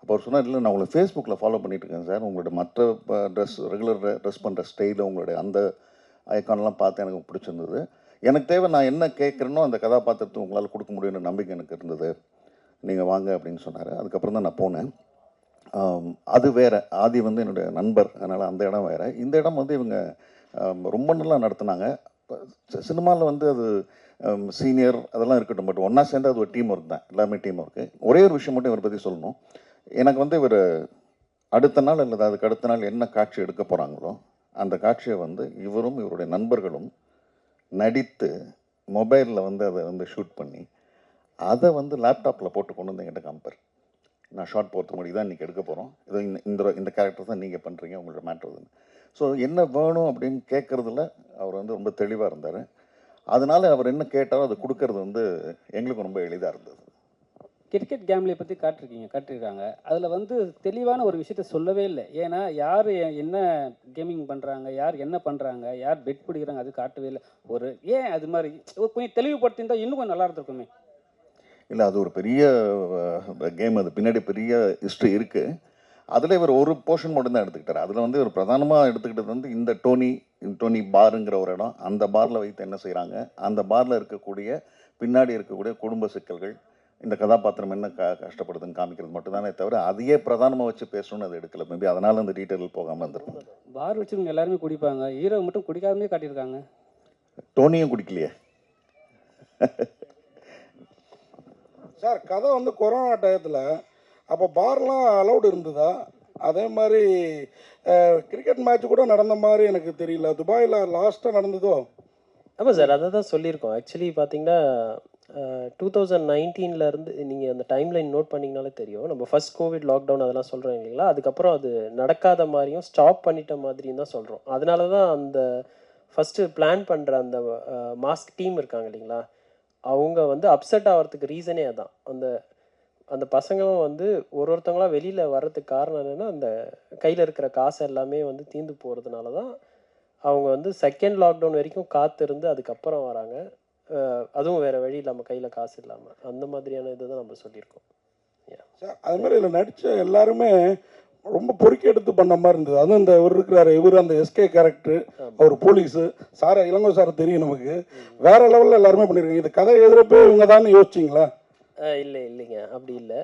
அப்போ அவர் சொன்னார், இல்லை நான் உங்களை ஃபேஸ்புக்கில் ஃபாலோ பண்ணிட்டு இருக்கேன் சார், உங்களோட மற்ற ட்ரெஸ் ரெகுலர் ட்ரெஸ் பண்ணுற ஸ்டைலு உங்களுடைய அந்த ஐக்கான்லாம் பார்த்து எனக்கு பிடிச்சிருந்தது. எனக்கு தேவை, நான் என்ன கேட்குறேனோ அந்த கதாபாத்திரத்தை உங்களால் கொடுக்க முடியும்னு நம்பிக்கை எனக்கு இருந்தது. நீங்கள் வாங்க அப்படின்னு சொன்னார். அதுக்கப்புறம் தான் நான் போனேன். அது வேறு, ஆதி வந்து என்னுடைய நண்பர், அதனால் அந்த இடம் வேறு. இந்த இடம் வந்து இவங்க ரொம்ப நல்லா நடத்துனாங்க. சினிமாவில் வந்து அது சீனியர் அதெல்லாம் இருக்கட்டும், பட் ஒன்றா சேர்ந்து அது ஒரு டீம் ஒர்க் தான், எல்லாமே டீம் ஒர்க்கு. ஒரே ஒரு விஷயம் மட்டும் இவரை பற்றி சொல்லணும். எனக்கு வந்து இவர் அடுத்த நாள் அல்லது அதுக்கு அடுத்த நாள் என்ன காட்சி எடுக்க போகிறாங்களோ அந்த காட்சியை வந்து இவரும் இவருடைய நண்பர்களும் நடித்து மொபைலில் வந்து அதை வந்து ஷூட் பண்ணி அதை வந்து லேப்டாப்பில் போட்டு கொண்டு வந்து என்கிட்ட காமிப்பார். நான் ஷார்ட் போகிறதுக்கு முன்னாடி தான் இன்றைக்கி எடுக்க போகிறோம், இதோ இந்த கேரக்டர் தான் நீங்கள் பண்ணுறீங்க, உங்களோட மேட்ரு. ஸோ என்ன வேணும் அப்படின்னு கேட்குறதுல அவர் வந்து ரொம்ப தெளிவாக இருந்தார். அதனால் அவர் என்ன கேட்டாரோ அதை கொடுக்கறது வந்து எங்களுக்கு ரொம்ப எளிதாக இருந்தது. கிரிக்கெட் கேம்லே பற்றி காட்டியிருக்காங்க. அதில் வந்து தெளிவான ஒரு விஷயத்த சொல்லவே இல்லை. ஏன்னா யார் என்ன கேமிங் பண்ணுறாங்க, யார் என்ன பண்ணுறாங்க, யார் பெட் பிடிக்கிறாங்க, அது காட்டவே இல்லை. ஏன் அது மாதிரி கொஞ்சம் தெளிவுபடுத்தியிருந்தால் இன்னும் கொஞ்சம் நல்லா இருந்திருக்குமே. இல்லை, அது ஒரு பெரிய கேம், அது பின்னாடி பெரிய ஹிஸ்ட்ரி இருக்குது. அதில் இவர் ஒரு போர்ஷன் மட்டும்தான் எடுத்துக்கிட்டார். அதில் வந்து இவர் பிரதானமாக எடுத்துக்கிட்டது வந்து இந்த டோனி பாருங்கிற ஒரு இடம். அந்த பாரில் வைத்து என்ன செய்கிறாங்க, அந்த பாரில் இருக்கக்கூடிய பின்னாடி இருக்கக்கூடிய குடும்ப சிக்கல்கள், இந்த கதாபாத்திரம் என்ன கஷ்டப்படுதுன்னு காமிக்கிறது மட்டும்தானே தவிர அதையே பிரதானமாக வச்சு பேசணும்னு அது எடுக்கல. மேபி அதனால் அந்த டீட்டெயில் போகாமல் இருந்திருக்கும். பார் வச்சுருங்க எல்லாருமே குடிப்பாங்க, ஹீரோ மட்டும் குடிக்காமே காட்டியிருக்காங்க. டோனியும் குடிக்கலையே சார். கதை வந்து கொரோனா டயத்தில் அப்போ பார்லாம் அலௌடு இருந்ததா? அதே மாதிரி கிரிக்கெட் மேட்ச் கூட நடந்த மாதிரி எனக்கு தெரியல. துபாயில் லாஸ்ட்டாக நடந்ததோ? ஆமாம் சார், அதை தான் சொல்லியிருக்கோம். ஆக்சுவலி பார்த்தீங்கன்னா 2019 நீங்கள் அந்த டைம்லைன் நோட் பண்ணிங்கனாலே தெரியும். நம்ம ஃபர்ஸ்ட் கோவிட் லாக்டவுன் அதெல்லாம் சொல்கிறோம் இல்லைங்களா, அதுக்கப்புறம் அது நடக்காத மாதிரியும் ஸ்டாப் பண்ணிட்ட மாதிரியும் தான் சொல்கிறோம். அதனால தான் அந்த ஃபஸ்ட்டு பிளான் பண்ணுற அந்த மாஸ்க் டீம் இருக்காங்க இல்லைங்களா, அவங்க வந்து அப்செட் ஆகிறதுக்கு ரீசனே அதான். அந்த அந்த பசங்களும் வந்து ஒருத்தவங்களாம் வெளியில் வர்றதுக்கு காரணம் என்னென்னா, அந்த கையில் இருக்கிற காசு எல்லாமே வந்து தீர்ந்து போகிறதுனால தான் அவங்க வந்து செகண்ட் லாக்டவுன் வரைக்கும் காத்திருந்து அதுக்கப்புறம் வராங்க. அதுவும் வேறு வழி இல்லாமல் கையில் காசு இல்லாமல். அந்த மாதிரியான இது தான் நம்ம சொல்லியிருக்கோம். சார் அது மாதிரி இதில் நடித்த எல்லாருமே ரொம்ப பொறுக்கி எடுத்து பண்ண மாதிரி இருந்தது. அதுவும் இந்த இவர் இருக்கிறாரு, இவர் அந்த எஸ்கே கேரக்டர், அவர் போலீஸு சார், இளங்கோ சார் தெரியும் நமக்கு, வேற லெவலில் எல்லாருமே பண்ணியிருக்காங்க. இது கதை எழுதுறப்போ இவங்க தான் யோசிச்சிங்களா? இல்லைங்க, அப்படி இல்லை.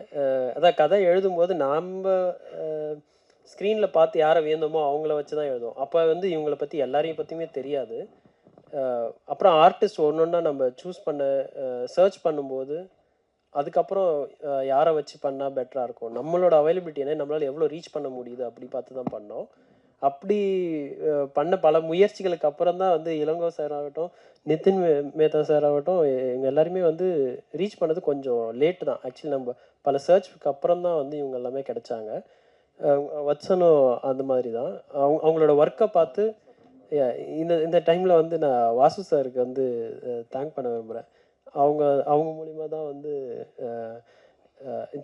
அதான் கதை எழுதும்போது நாம் ஸ்க்ரீனில் பார்த்து யாரை வேணுமோ அவங்கள வச்சு தான் எழுதுவோம். அப்போ வந்து இவங்களை பற்றி எல்லாரையும் பற்றியுமே தெரியாது. அப்புறம் ஆர்டிஸ்ட் ஒன்று ஒன்றா நம்ம சூஸ் பண்ண சர்ச் பண்ணும்போது அதுக்கப்புறம் யாரை வச்சு பண்ணால் பெட்டராக இருக்கும், நம்மளோட அவைலபிலிட்டி என்ன, நம்மளால் எவ்வளோ ரீச் பண்ண முடியுது அப்படி பார்த்து தான் பண்ணோம். அப்படி பண்ண பல முயற்சிகளுக்கு அப்புறம் தான் வந்து இளங்கோ சார் ஆகட்டும், நிதின் மேத்தா சார் ஆகட்டும், இவங்க எல்லாருமே வந்து ரீச் பண்ணது கொஞ்சம் லேட்டு தான். ஆக்சுவலி நம்ம பல சர்ச்சுக்கு அப்புறம் தான் வந்து இவங்க எல்லாமே கிடைச்சாங்க. வச்சனும் அந்த மாதிரி தான். அவங்களோட ஒர்க்கை பார்த்து இந்த டைமில் வந்து நான் வாசு சாருக்கு வந்து தேங்க் பண்ண விரும்புகிறேன். அவங்க மூலிமா தான் வந்து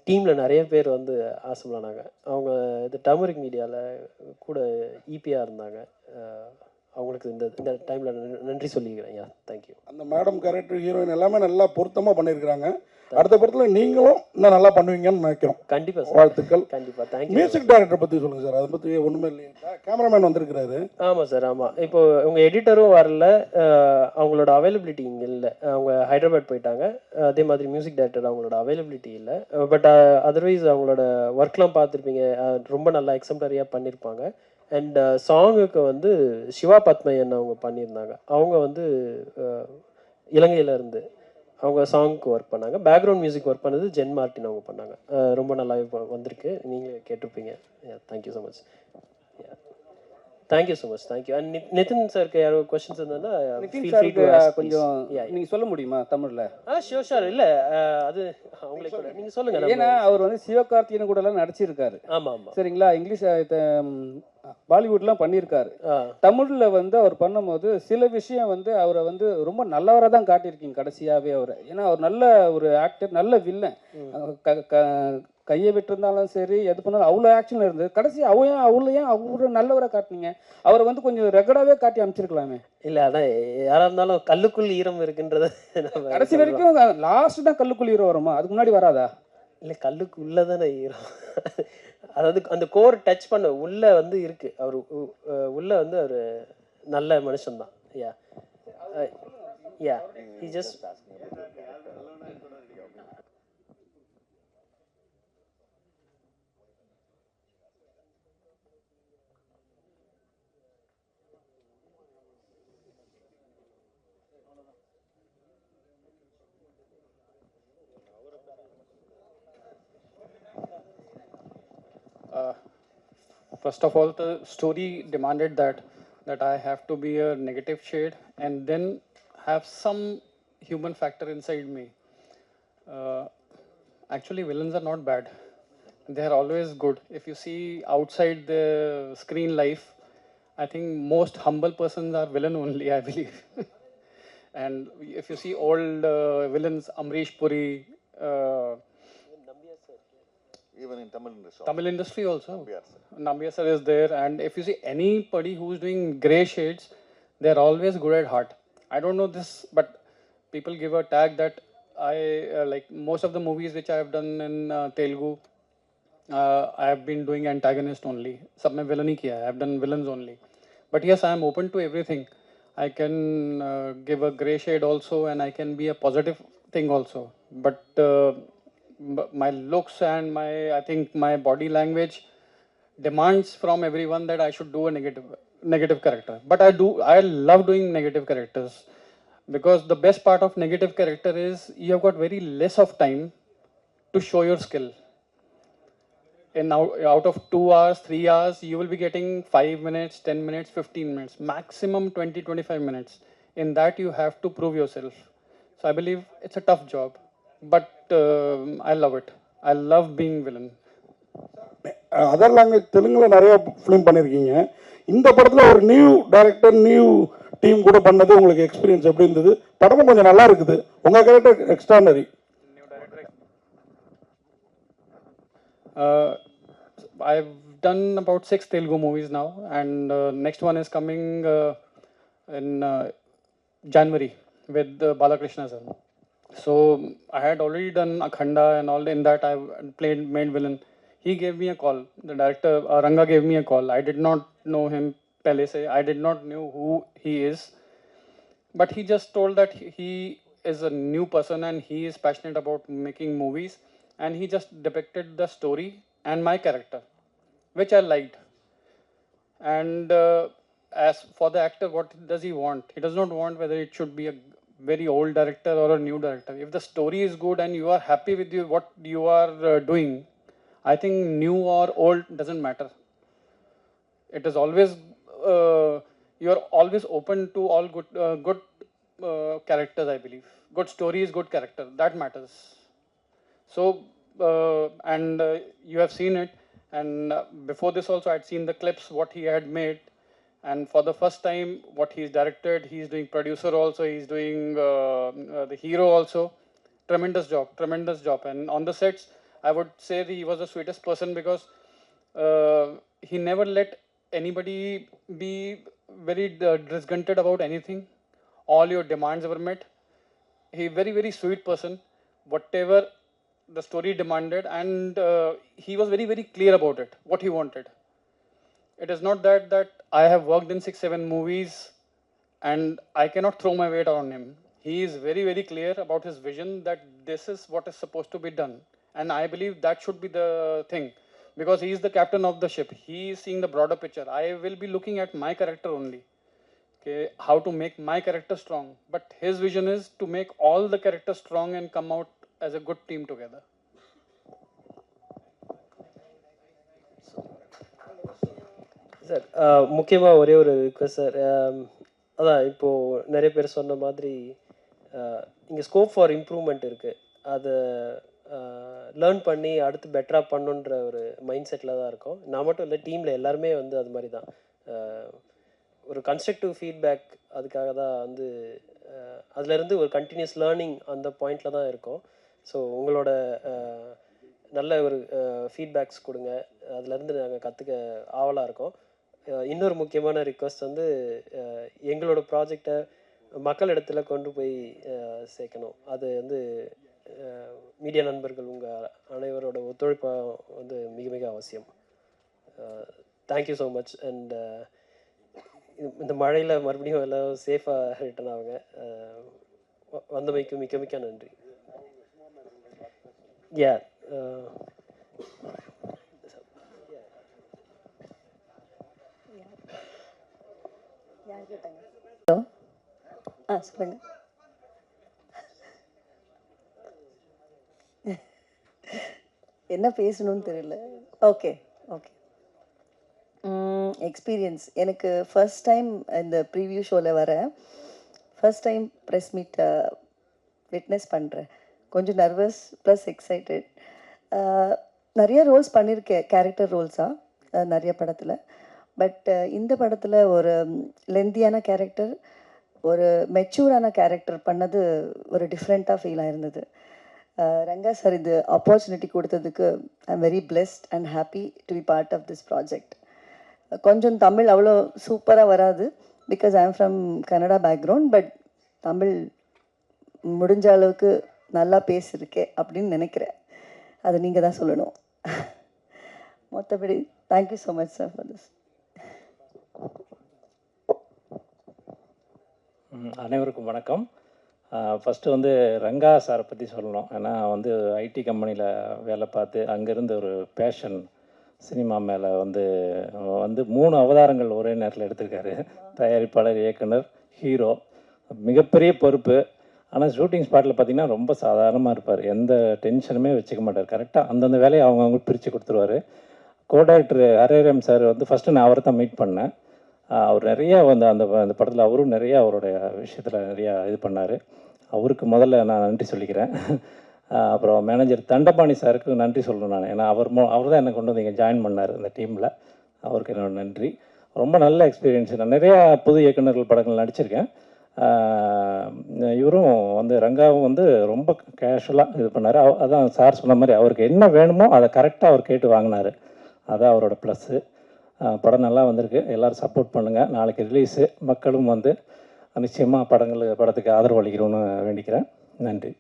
டீமில் நிறைய பேர் வந்து ஆசைப்படானாங்க. அவங்க இது டர்மரிக் மீடியாவில் கூட ஈபியாக இருந்தாங்க. அவங்களுக்கு இந்த டைமில் நன்றி சொல்லிக்கிறேன். தேங்க்யூ. அந்த மேடம் கேரக்டர், ஹீரோயின் எல்லாமே நல்லா பொருத்தமாக பண்ணியிருக்கிறாங்க. அடுத்த படத்தில் நீங்களும் இன்னும் நல்லா பண்ணுவீங்கன்னு நினைக்கிறோம். கண்டிப்பாக சார், வாழ்த்துக்கள். கண்டிப்பாக, தேங்க்யூ. மியூசிக் டைரக்டர் பற்றி சொல்லுங்கள் சார். அதை பற்றி ஒன்றுமே இல்லையா? கேமராமேன் வந்திருக்கிறாரு. ஆமாம் சார், ஆமாம். இப்போ உங்கள் எடிட்டரும் வரல, அவங்களோட அவைலபிலிட்டி இங்கே இல்லை, அவங்க ஹைதராபாத் போயிட்டாங்க. அதே மாதிரி மியூசிக் டைரக்டர் அவங்களோட அவைலபிலிட்டி இல்லை. பட் அதர்வைஸ் அவங்களோட ஒர்க்லாம் பார்த்துருப்பீங்க, ரொம்ப நல்லா எக்ஸம்ப்ளரியாக பண்ணியிருப்பாங்க. அண்ட் சாங்குக்கு வந்து சிவா பத்மையன் அவங்க பண்ணியிருந்தாங்க. அவங்க வந்து இலங்கையில் இருந்து அவங்க சாங்க்கு ஒர்க் பண்ணாங்க. பேக்ரவுண்ட் மியூசிக் ஒர்க் பண்ணது ஜென் மார்ட்டின் அவங்க பண்ணாங்க. ரொம்ப நல்லா வந்திருக்கு, நீங்கள் கேட்டிருப்பீங்க. Thank you so much. Thank you so much, thank you. And Nitin சாருக்கு யாரோ கொஸ்டின்ஸ் இருந்தா கொஞ்சம் நீங்கள் சொல்ல முடியுமா தமிழில்? ஷோர். இல்லை அது அவங்களே கூட நீங்கள் சொல்லுங்கள். ஏன்னா அவர் வந்து சிவகார்த்திகேயன் கூட எல்லாம் நடிச்சிருக்காரு. ஆமாம் ஆமாம், சரிங்களா. இங்கிலீஷ் பாலிவுட்லாம் பண்ணியிருக்காரு. தமிழில் வந்து அவர் பண்ணும்போது சில விஷயம் வந்து அவரை வந்து ரொம்ப நல்லவராக தான் காட்டியிருக்கீங்க கடைசியாகவே அவரை. ஏன்னா அவர் நல்ல ஒரு ஆக்டர், நல்ல வில்லன். கையை விட்டுருந்தாலும் சரி, எது பண்ணாலும் அவ்வளோ ஆக்ஷன் இருந்தது. கடைசி அவரு நல்லவரை காட்டினீங்க. அவரை வந்து கொஞ்சம் ரெகுலராகவே காட்டி அமைச்சிருக்கலாமே. இல்லை அதான் யாராக இருந்தாலும் கல்லுக்குள் ஈரம் இருக்குன்றத கடைசி வரைக்கும். லாஸ்ட் தான் கல்லுக்குள் ஈரம் வருமா? அதுக்கு முன்னாடி வராதா? இல்லை, கல்லுக்கு உள்ளே தானே ஈரம். அதாவது அந்த கோர் டச் பண்ண உள்ளே வந்து இருக்கு. அவர் உள்ளே வந்து அவர் நல்ல மனுஷன்தான். யா he just first of all, the story demanded that I have to be a negative shade and then have some human factor inside me. Actually, villains are not bad. They are always good. If you see outside the screen life, I think most humble persons are villain only, I believe. And if you see old villains, Amrish Puri, even in Tamil industry also, Nambiar sir is there. And if you see anybody who's doing grey shades, they're always good at heart. I don't know this, but people give a tag that I like most of the movies which I have done in Telugu, I have been doing antagonist only. Sab mein villain hi kiya hai, I have done villains only. But yes, I am open to everything. I can give a grey shade also, and I can be a positive thing also. But my looks and I think my body language demands from everyone that I should do a negative character. But I love doing negative characters, because the best part of negative character is you have got very less of time to show your skill. And out of 2 hours, 3 hours, you will be getting 5 minutes, 10 minutes, 15 minutes, maximum 20-25 minutes. In that you have to prove yourself. So I believe it's a tough job, but I love it. I love being villain. Other language தெலுங்குல நிறைய film பண்ணியிருக்கீங்க. இந்த படத்தில் ஒரு new director, new team கூட பண்ணது உங்களுக்கு experience எப்படி இருந்தது? படமும் கொஞ்சம் நல்லா இருக்குது, உங்கள் character extraordinary. I've done about 6 Telugu movies now, and next one is coming in January with Balakrishna sir. So I had already done Akhanda and all. In that I played main villain. He gave me a call. The director Ranga gave me a call. I did not know him pehle se. I did not know who he is, but he just told that he is a new person and he is passionate about making movies, and he just depicted the story and my character, which I liked. And as for the actor, what does he want? He does not want whether it should be a very old director or a new director. If the story is good and you are happy with what you are doing, I think new or old doesn't matter. It is always you are always open to all good characters. I believe good story is good character, that matters. So and you have seen it, and before this also I had seen the clips what he had made, and for the first time what he's directed, he's doing producer also, he's doing the hero also. Tremendous job. And on the sets I would say that he was the sweetest person, because he never let anybody be very disgruntled about anything. All your demands were met. He very, very sweet person. Whatever the story demanded, and he was very, very clear about it, what he wanted. It is not that I have worked in 6-7 movies and I cannot throw my weight on him. He is very, very clear about his vision, that this is what is supposed to be done. And I believe that should be the thing, because he is the captain of the ship. He is seeing the broader picture. I will be looking at my character only. Okay, how to make my character strong. But his vision is to make all the characters strong and come out as a good team together. Sir முக்கியமாக ஒரே ஒரு request sir. அதான் இப்போது நிறைய பேர் சொன்ன மாதிரி இங்கே ஸ்கோப் ஃபார் இம்ப்ரூவ்மெண்ட் இருக்குது. அதை லேர்ன் பண்ணி அடுத்து பெட்டராக பண்ணுன்ற ஒரு மைண்ட் செட்டில் தான் இருக்கோம். நான் மட்டும் இல்லை, டீமில் எல்லாருமே வந்து அது மாதிரி தான். ஒரு கன்ஸ்ட்ரக்டிவ் ஃபீட்பேக் அதுக்காக தான் வந்து அதுலேருந்து ஒரு கண்டினியூஸ் லேர்னிங் அந்த பாயிண்டில் தான் இருக்கோம். ஸோ உங்களோட நல்ல ஒரு ஃபீட்பேக்ஸ் கொடுங்க, அதுலேருந்து நாங்கள் கற்றுக்க ஆவலாக இருக்கோம். இன்னொரு முக்கியமான ரிக்வெஸ்ட் வந்து எங்களோட ப்ராஜெக்டை மக்கள் இடத்துல கொண்டு போய் சேர்க்கணும். அது வந்து மீடியா நண்பர்கள் உங்கள் அனைவரோட ஒத்துழைப்பு வந்து மிக மிக அவசியம். Thank you so much. அண்ட் இந்த மழையில் மறுபடியும் எல்லாம் சேஃபாக ரிட்டர்ன் ஆகுங்க. வந்தமைக்கு மிக்க மிக்க நன்றி. யா ஹலோ, சொல்லுங்க. என்ன பேசணும்னு தெரியல. Okay okay. எக்ஸ்பீரியன்ஸ் எனக்கு ஃபர்ஸ்ட் டைம் இந்த ப்ரீவியூ ஷோவில் வரேன். First time press meet witness பண்ணுறேன். கொஞ்சம் நர்வஸ் ப்ளஸ் எக்ஸைட்டட். நிறைய ரோல்ஸ் பண்ணியிருக்கேன், கேரக்டர் ரோல்ஸாக நிறைய படத்தில். பட் இந்த படத்தில் ஒரு லென்த்தியான கேரக்டர், ஒரு மெச்சூரான கேரக்டர் பண்ணது ஒரு டிஃப்ரெண்ட்டாக ஃபீல் ஆயிருந்தது. ரங்கா சார் இது ஆப்பர்ச்சுனிட்டி கொடுத்ததுக்கு I am very blessed and happy to be part of this project. கொஞ்சம் தமிழ் அவ்வளோ சூப்பராக வராது, because I am from Kannada background. But Tamil முடிஞ்ச அளவுக்கு நல்லா பேசியிருக்கேன் அப்படின்னு நினைக்கிறேன். அது நீங்கள் தான் சொல்லணும். மற்றபடி thank you so much sir for this. அனைவருக்கும் வணக்கம். ஃபஸ்ட்டு வந்து ரங்கா சாரை பற்றி சொல்லணும். ஏன்னா வந்து ஐடி கம்பெனியில் வேலை பார்த்து அங்கேருந்து ஒரு பேஷன் சினிமா மேலே வந்து 3 அவதாரங்கள் ஒரே நேரத்தில் எடுத்திருக்காரு. தயாரிப்பாளர், இயக்குனர், ஹீரோ. மிகப்பெரிய பொறுப்பு. ஆனால் ஷூட்டிங் ஸ்பாட்டில் பார்த்திங்கன்னா ரொம்ப சாதாரணமாக இருப்பார். எந்த டென்ஷனுமே வச்சுக்க மாட்டார். கரெக்டாக அந்தந்த வேலையை அவங்கவுங்க பிரித்து கொடுத்துருவார். கோடைரக்டர் ஹரேராம் சார் வந்து ஃபஸ்ட்டு நான் அவரை தான் மீட் பண்ணேன். அவர் நிறையா வந்து அந்த படத்தில் அவரும் நிறையா அவருடைய விஷயத்தில் நிறையா இது பண்ணார். அவருக்கு முதல்ல நான் நன்றி சொல்லிக்கிறேன். அப்புறம் மேனேஜர் தண்டபாணி சாருக்கு நன்றி சொல்லணும் நான். ஏன்னா அவர் தான் என்னை கொண்டு வந்து இங்கே ஜாயின் பண்ணார் இந்த டீமில். அவருக்கு என்னோட நன்றி. ரொம்ப நல்ல எக்ஸ்பீரியன்ஸ். நான் நிறையா புது இயக்குநர்கள் படங்கள் நடிச்சிருக்கேன். இவரும் வந்து ரங்காவும் வந்து ரொம்ப கேஷுவலாக இது பண்ணார். அதான் சார் சொன்ன மாதிரி அவருக்கு என்ன வேணுமோ அதை கரெக்டாக அவர் கேட்டு வாங்கினார். அதான் அவரோட ப்ளஸ்ஸு. படம் நல்லா வந்திருக்கு, எல்லோரும் சப்போர்ட் பண்ணுங்கள். நாளைக்கு ரிலீஸு, மக்களும் வந்து நிச்சயமாக படத்துக்கு ஆதரவு அளிக்கணும்னு வேண்டிக்கிறேன். நன்றி.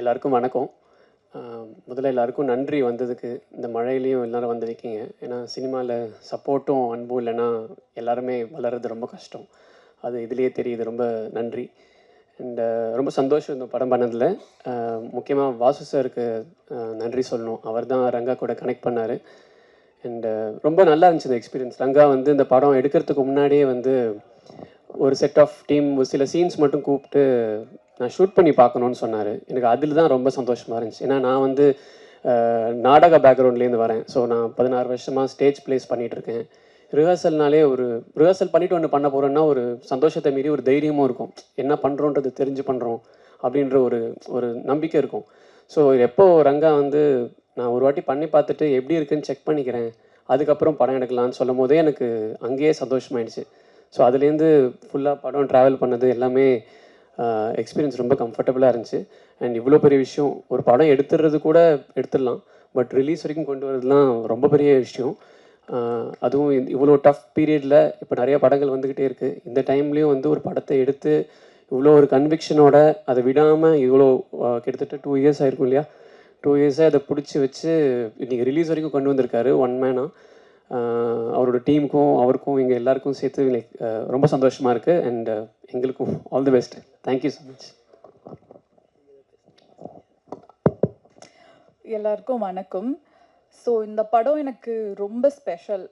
எல்லாருக்கும் வணக்கம். முதல்ல எல்லாருக்கும் நன்றி வந்ததுக்கு. இந்த மழையிலையும் எல்லோரும் வந்திருக்கீங்க. ஏன்னா சினிமாவில் சப்போர்ட்டும் அன்பும் இல்லைன்னா எல்லாருமே வளர்கிறது ரொம்ப கஷ்டம். அது இதுலேயே தெரியுது. ரொம்ப நன்றி. அண்ட் ரொம்ப சந்தோஷம் இந்த படம் பண்ணதில். முக்கியமாக வாசு சாருக்கு நன்றி சொல்லணும். அவர் தான் ரங்கா கூட கனெக்ட் பண்ணார். அண்டு ரொம்ப நல்லா இருந்துச்சு இந்த எக்ஸ்பீரியன்ஸ். ரங்கா வந்து இந்த படம் எடுக்கிறதுக்கு முன்னாடியே வந்து ஒரு செட் ஆஃப் டீம் ஒரு சில சீன்ஸ் மட்டும் கூப்பிட்டு நான் ஷூட் பண்ணி பார்க்கணுன்னு சொன்னார். எனக்கு அதில் தான் ரொம்ப சந்தோஷமாக இருந்துச்சு. ஏன்னா நான் வந்து நாடக பேக்ரவுண்ட்லேருந்து வரேன். ஸோ நான் 16 வருஷமாக ஸ்டேஜ் ப்ளேஸ் பண்ணிகிட்ருக்கேன். ரிஹர்சல்னாலே ரிஹர்சல் பண்ணிவிட்டு ஒன்று பண்ண போகிறோன்னா ஒரு சந்தோஷத்தை மீறி ஒரு தைரியமும் இருக்கும். என்ன பண்ணுறோன்றது தெரிஞ்சு பண்ணுறோம் அப்படின்ற ஒரு நம்பிக்கை இருக்கும். ஸோ எப்போ ரங்கா வந்து நான் ஒரு வாட்டி பண்ணி பார்த்துட்டு எப்படி இருக்குன்னு செக் பண்ணிக்கிறேன், அதுக்கப்புறம் படம் எடுக்கலான்னு சொல்லும் போதே எனக்கு அங்கேயே சந்தோஷமாயிடுச்சு. ஸோ அதுலேருந்து ஃபுல்லாக படம் ட்ராவல் பண்ணது எல்லாமே எக்ஸ்பீரியன்ஸ் ரொம்ப கம்ஃபர்டபுளாக இருந்துச்சு. அண்ட் இவ்வளோ பெரிய விஷயம், ஒரு படம் எடுத்துடுறது கூட எடுத்துடலாம், பட் ரிலீஸ் வரைக்கும் கொண்டு வரதுலாம் ரொம்ப பெரிய விஷயம். அதுவும் இவ்வளோ டஃப் பீரியடில் இப்போ நிறைய படங்கள் வந்துக்கிட்டே இருக்குது. இந்த டைம்லேயும் வந்து ஒரு படத்தை எடுத்து இவ்வளோ ஒரு கன்விக்ஷனோட அதை விடாமல் இவ்வளோ கிட்டத்தட்ட 2 இயர்ஸ் ஆயிருக்கும் இல்லையா, 2 இயர்ஸாக அதை பிடிச்சி வச்சு இன்றைக்கி ரிலீஸ் வரைக்கும் கொண்டு வந்திருக்காரு ஒன் மேனாக. அவரோட டீமுக்கும் அவருக்கும் எங்கள் எல்லாருக்கும் சேர்த்து லைக் ரொம்ப சந்தோஷமாக இருக்குது. அண்ட் எங்களுக்கும் all the best. Thank you so much. எல்லாருக்கும் வணக்கம். ஸோ இந்த படம் எனக்கு ரொம்ப ஸ்பெஷல்.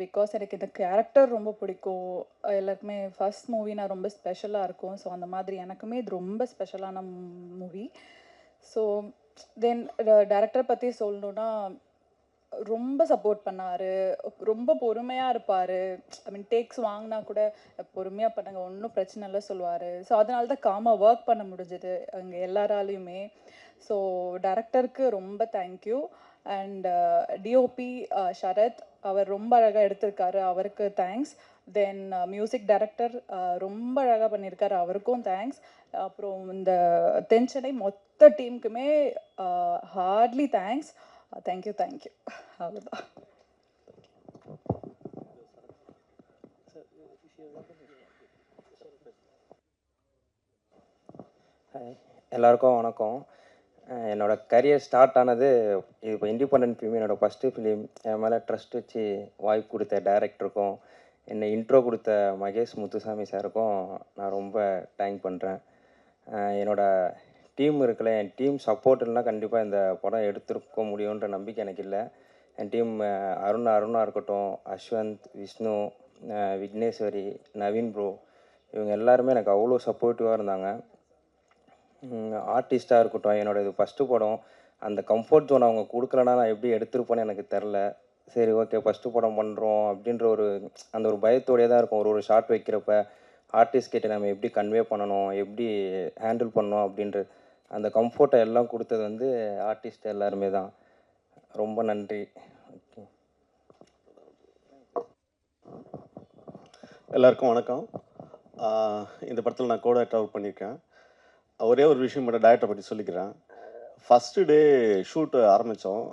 பிகாஸ் எனக்கு இந்த கேரக்டர் ரொம்ப பிடிக்கும். எல்லாருக்குமே ஃபர்ஸ்ட் மூவினா ரொம்ப ஸ்பெஷலாக இருக்கும். ஸோ அந்த மாதிரி எனக்குமே இது ரொம்ப ஸ்பெஷலான மூவி. ஸோ தென் டைரக்டர் பற்றி சொல்லணுன்னா ரொம்ப சப்போர்ட் பண்ணார். ரொம்ப பொறுமையாக இருப்பார். ஐ மீன் டேக்ஸ் வாங்கினா கூட பொறுமையாக பண்ணுங்க, ஒன்றும் பிரச்சனை இல்லை சொல்லுவார். ஸோ அதனால தான் காமாக ஒர்க் பண்ண முடிஞ்சது அங்கே எல்லாராலையுமே. ஸோ டைரக்டருக்கு ரொம்ப தேங்க்யூ. அண்ட் டிஓபி ஷரத், அவர் ரொம்ப அழகாக எடுத்திருக்காரு, அவருக்கு தேங்க்ஸ். தென் மியூசிக் டைரக்டர் ரொம்ப அழகாக பண்ணியிருக்காரு, அவருக்கும் தேங்க்ஸ். அப்புறம் இந்த தென்சென்னை மொத்த டீமுக்குமே ஹார்ட்லி தேங்க்ஸ். Thank you thank you. அவ்வளோதான். எல்லாருக்கும் வணக்கம். என்னோடய கரியர் ஸ்டார்ட் ஆனது இது இப்போ இண்டிபெண்டன்ட் ஃபிலிம், என்னோடய ஃபஸ்ட்டு ஃபிலிம். என் மேலே ட்ரஸ்ட் வச்சு வாய்ப்பு கொடுத்த டைரக்டருக்கும் என்னை இன்ட்ரோ கொடுத்த மகேஷ் முத்துசாமி சாருக்கும் நான் ரொம்ப தேங்க் பண்ணுறேன். என்னோடய டீம் இருக்குல்ல, என் டீம் சப்போர்ட் இல்லைனா கண்டிப்பாக இந்த படம் எடுத்துருக்க முடியுன்ற நம்பிக்கை எனக்கு இல்லை. என் டீம் அருணா இருக்கட்டும், அஸ்வந்த், விஷ்ணு, விக்னேஸ்வரி, நவீன் ப்ரோ, இவங்க எல்லாருமே எனக்கு அவ்வளோ சப்போர்ட்டிவாக இருந்தாங்க. ஆர்டிஸ்ட்டாக இருக்கட்டும், என்னோட இது ஃபஸ்ட்டு படம், அந்த கம்ஃபர்ட் ஜோன் அவங்க கொடுக்கலன்னா நான் எப்படி எடுத்திருப்பேன்னு எனக்கு தெரில. சரி ஓகே ஃபஸ்ட்டு படம் பண்ணுறோம் அப்படின்ற அந்த ஒரு பயத்தோடையே தான் இருக்கும். ஒரு ஷார்ட் வைக்கிறப்ப ஆர்டிஸ்ட் கிட்ட நம்ம எப்படி கன்வே பண்ணணும், எப்படி ஹேண்டில் பண்ணணும் அப்படின்ற அந்த கம்ஃபர்ட்டை எல்லாம் கொடுத்தது வந்து ஆர்டிஸ்ட் எல்லாருமே தான். ரொம்ப நன்றி. எல்லாருக்கும் வணக்கம். இந்த படத்தில் நான் கூட ட்ராவல் பண்ணியிருக்கேன். ஒரே ஒரு விஷயம் மட்டும் டைரக்டரை பற்றி சொல்லிக்கிறேன். ஃபஸ்ட்டு டே ஷூட்டு ஆரம்பித்தோம்.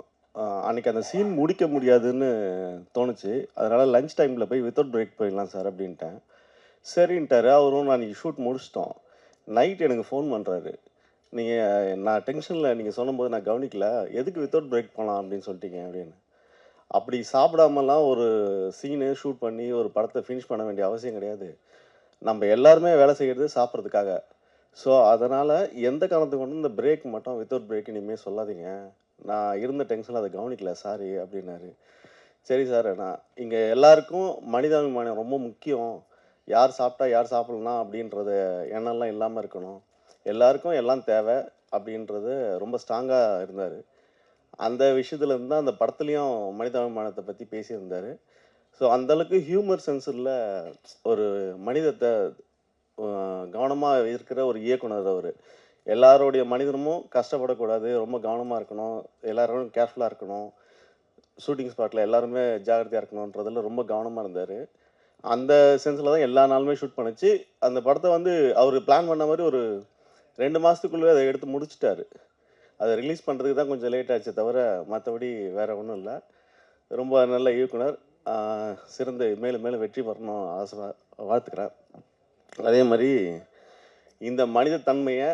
அன்றைக்கி அந்த சீன் முடிக்க முடியாதுன்னு தோணுச்சு. அதனால் லஞ்ச் டைமில் போய் வித்தவுட் பிரேக் போயிடலாம் சார் அப்படின்ட்டேன். சரின்ட்டார் அவரும். நான் இன்றைக்கி ஷூட் முடிச்சிட்டோம். நைட் எனக்கு ஃபோன் பண்ணுறாரு, நான் டென்ஷனில் நீங்கள் சொன்னபோது நான் கவனிக்கல, எதுக்கு வித்தவுட் பிரேக் போகலாம் அப்படின்னு சொல்லிட்டீங்க அப்படின்னு. அப்படி சாப்பிடாமலாம் ஒரு சீனு ஷூட் பண்ணி ஒரு படத்தை ஃபினிஷ் பண்ண வேண்டிய அவசியம் கிடையாது. நம்ம எல்லாருமே வேலை செய்கிறது சாப்பிட்றதுக்காக. ஸோ அதனால் எந்த காரணத்துக்கு கொண்டு இந்த பிரேக் மட்டும் வித்தவுட் பிரேக் இனிமேல் சொல்லாதீங்க, நான் இருந்த டென்ஷனில் அதை கவனிக்கல சாரி அப்படின்னாரு. சரி சார், நான் இங்கே எல்லாருக்கும் மனிதாபிமானம் ரொம்ப முக்கியம், யார் சாப்பிட்டா யார் சாப்பிட்லனா அப்படின்றத எண்ணம்லாம் இல்லாமல் இருக்கணும், எல்லாருக்கும் எல்லாம் தேவை அப்படின்றது ரொம்ப ஸ்ட்ராங்காக இருந்தார். அந்த விஷயத்துலேருந்து தான் அந்த படத்துலேயும் மனிதாபிமானத்தை பற்றி பேசியிருந்தார். ஸோ அந்தளவுக்கு ஹியூமர் சென்ஸில் ஒரு மனிதத்தை கவனமாக இருக்கிற ஒரு இயக்குனர் அவர். எல்லாருடைய மனிதனும் கஷ்டப்படக்கூடாது, ரொம்ப கவனமாக இருக்கணும், எல்லோரும் கேர்ஃபுல்லாக இருக்கணும், ஷூட்டிங் ஸ்பாட்டில் எல்லாருமே ஜாகிரதையாக இருக்கணுன்றதில் ரொம்ப கவனமாக இருந்தார். அந்த சென்ஸில் தான் எல்லா நாளுமே ஷூட் பண்ணிச்சு. அந்த படத்தை வந்து அவர் பிளான் பண்ண மாதிரி ஒரு 2 மாதத்துக்குள்ளே அதை எடுத்து முடிச்சிட்டாரு. அதை ரிலீஸ் பண்ணுறதுக்கு தான் கொஞ்சம் லேட் ஆச்சே தவிர மற்றபடி வேறு ஒன்றும் இல்லை. ரொம்ப நல்ல இயக்குனர். சிறந்த மேலும் மேலும் வெற்றி பெறணும் வாழ்த்துக்கிறேன். அதே மாதிரி இந்த மனித தன்மையை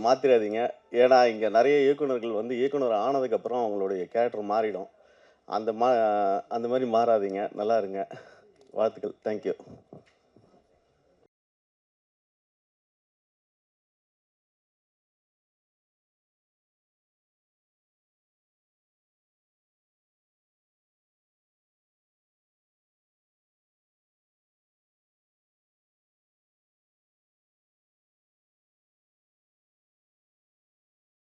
மாற்றிடாதீங்க. ஏன்னா இங்கே நிறைய இயக்குனர்கள் வந்து இயக்குனர் ஆனதுக்கப்புறம் அவங்களுடைய கேரக்டர் மாறிடும். அந்த மாதிரி மாறாதீங்க. நல்லா இருங்க. வாழ்த்துக்கள். தேங்க்யூ.